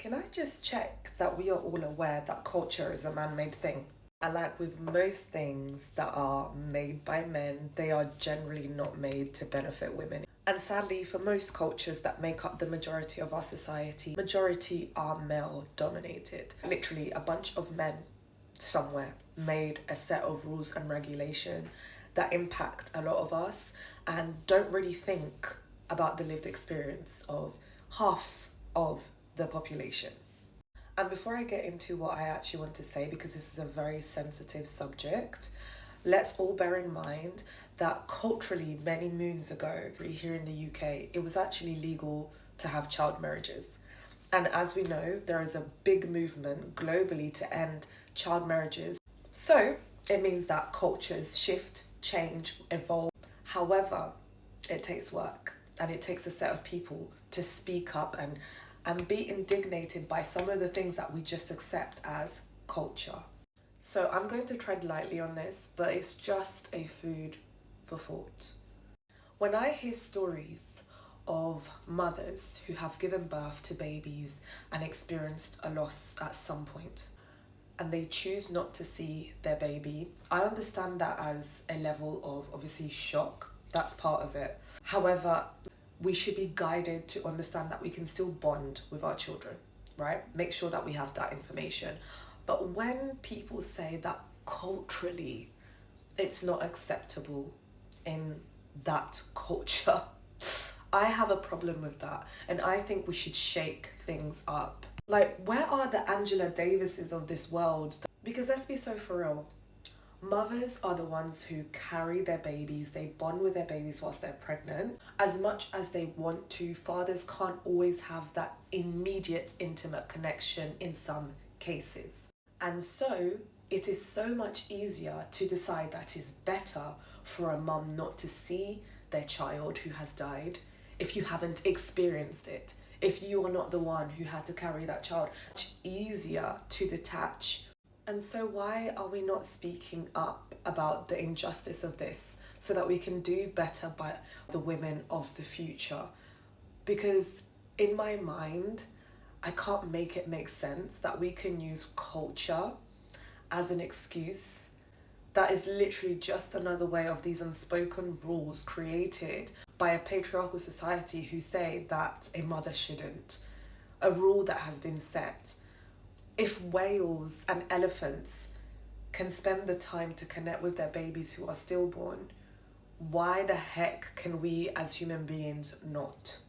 Can I just check that we are all aware that culture is a man-made thing? And like with most things that are made by men, they are generally not made to benefit women. And sadly, for most cultures that make up the majority of our society, majority are male dominated. Literally a bunch of men somewhere made a set of rules and regulation that impact a lot of us and don't really think about the lived experience of half of the population. And before I get into what I actually want to say, because this is a very sensitive subject, let's all bear in mind that culturally, many moons ago, here in the UK, it was actually legal to have child marriages. And as we know, there is a big movement globally to end child marriages. So it means that cultures shift, change, evolve. However, it takes work and it takes a set of people to speak up and be indignated by some of the things that we just accept as culture. So I'm going to tread lightly on this, but it's just a food for thought. When I hear stories of mothers who have given birth to babies and experienced a loss at some point, and they choose not to see their baby, I understand that as a level of obviously shock. That's part of it. However, we should be guided to understand that we can still bond with our children, right? Make sure that we have that information. But when people say that culturally it's not acceptable in that culture, I have a problem with that. And I think we should shake things up. Like, where are the Angela Davises of this world? Because let's be so for real. Mothers are the ones who carry their babies, they bond with their babies whilst they're pregnant. As much as they want to, fathers can't always have that immediate intimate connection in some cases. And so it is so much easier to decide that it's better for a mum not to see their child who has died if you haven't experienced it. If you are not the one who had to carry that child, it's easier to detach. And so why are we not speaking up about the injustice of this so that we can do better by the women of the future? Because in my mind, I can't make it make sense that we can use culture as an excuse. That is literally just another way of these unspoken rules created by a patriarchal society who say that a mother shouldn't. A rule that has been set. If whales and elephants can spend the time to connect with their babies who are stillborn, why the heck can we as human beings not?